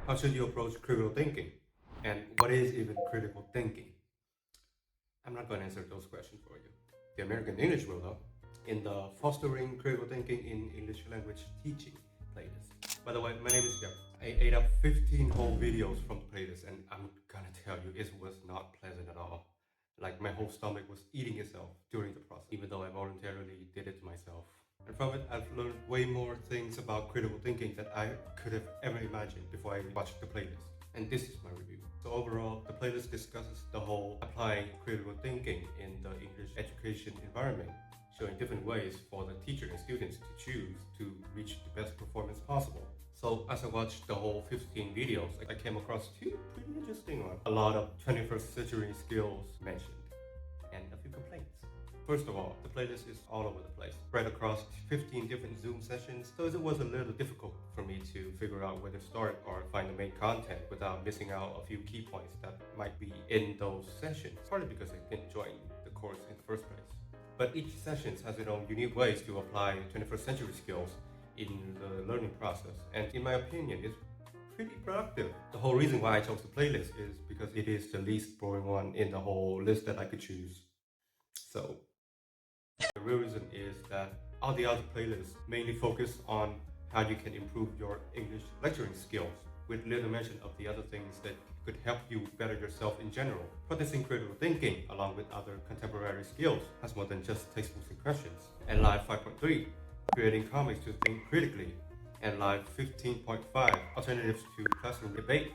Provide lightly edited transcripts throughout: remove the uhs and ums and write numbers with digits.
How should you approach critical thinking? And what is even critical thinking? I'm not going to answer those questions for you. The American English will, though, in the Fostering Critical Thinking in English Language Teaching playlist. By the way, my name is Jeff. I ate up 15 whole videos from the playlist, and I'm gonna tell you, it was not pleasant at all. Like, my whole stomach was eating itself during the process, even though I voluntarily did it to myself. And from it, I've learned way more things about critical thinking that I could have ever imagined before I watched the playlist. And this is my review. So overall, the playlist discusses the whole applying critical thinking in the English education environment, showing different ways for the teacher and students to choose to reach the best performance possible. So as I watched the whole 15 videos, I came across two pretty interesting ones. A lot of 21st century skills mentioned, and a few complaints. First of all, the playlist is all over the place, spread across 15 different Zoom sessions, so it was a little difficult for me to figure out where to start or find the main content without missing out a few key points that might be in those sessions, partly because I didn't join the course in the first place. But each session has its own unique ways to apply 21st century skills in the learning process, and in my opinion, it's pretty productive. The whole reason why I chose the playlist is because it is the least boring one in the whole list that I could choose. So the real reason is that all the other playlists mainly focus on how you can improve your English lecturing skills, with little mention of the other things that could help you better yourself in general. Practicing critical thinking, along with other contemporary skills, has more than just textbooks and questions. And Live 5.3, creating comics to think critically, and Live 15.5, alternatives to classroom debate,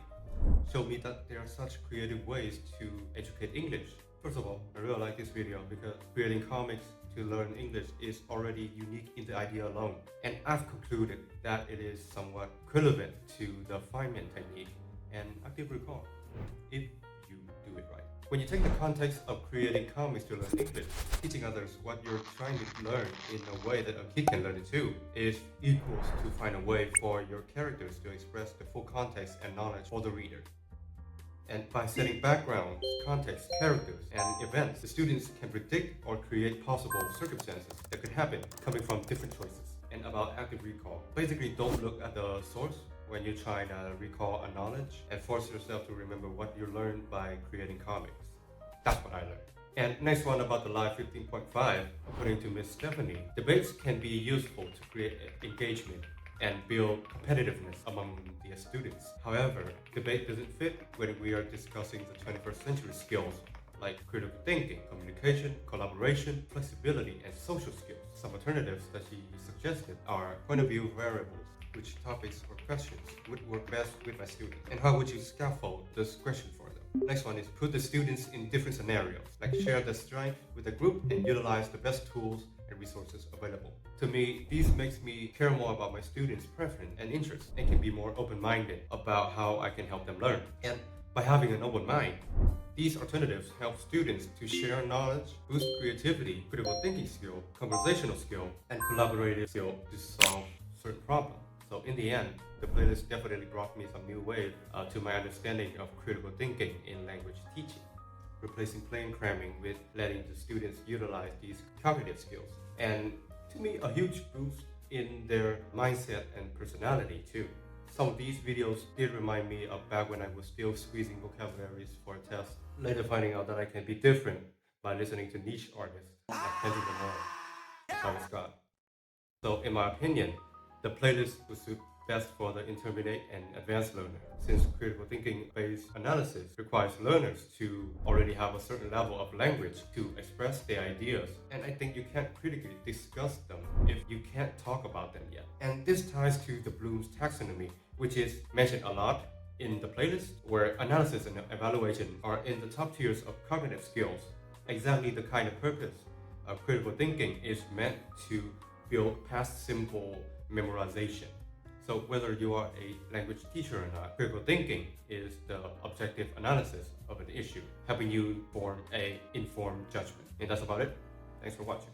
showed me that there are such creative ways to educate English. First of all, I really like this video because creating comics to learn English is already unique in the idea alone. And I've concluded that it is somewhat equivalent to the Feynman technique and active recall, if you do it right. When you take the context of creating comics to learn English, teaching others what you're trying to learn in a way that a kid can learn it too, is equals to find a way for your characters to express the full context and knowledge for the reader. And by setting backgrounds, context, characters, and events, the students can predict or create possible circumstances that could happen coming from different choices. And about active recall, basically don't look at the source when you're trying to recall a knowledge and force yourself to remember what you learned by creating comics. That's what I learned. And next one about the Live 15.5, according to Miss Stephanie, debates can be useful to create engagement and build competitiveness among the students. However, debate doesn't fit when we are discussing the 21st century skills like critical thinking, communication, collaboration, flexibility, and social skills. Some alternatives that she suggested are point of view variables, which topics or questions would work best with my students, and how would you scaffold this question for them. Next one is put the students in different scenarios, like share the strength with the group and utilize the best tools and resources available. To me, these makes me care more about my students' preference and interests and can be more open-minded about how I can help them learn. And by having an open mind, these alternatives help students to share knowledge, boost creativity, critical thinking skill, conversational skill, and collaborative skill to solve certain problems. So in the end, the playlist definitely brought me some new wave to my understanding of critical thinking in language teaching, replacing plain cramming with letting the students utilize these cognitive skills. And to me, a huge boost in their mindset and personality too. Some of these videos did remind me of back when I was still squeezing vocabularies for a test, later finding out that I can be different by listening to niche artists like Kendrick Lamar and Travis Scott. So in my opinion, the playlist would suit best for the intermediate and advanced learner, since critical thinking-based analysis requires learners to already have a certain level of language to express their ideas, and I think you can't critically discuss them if you can't talk about them yet. And this ties to the Bloom's taxonomy, which is mentioned a lot in the playlist, where analysis and evaluation are in the top tiers of cognitive skills, exactly the kind of purpose of critical thinking is meant to build past simple memorization. So whether you are a language teacher or not, critical thinking is the objective analysis of an issue, helping you form an informed judgment. And that's about it. Thanks for watching.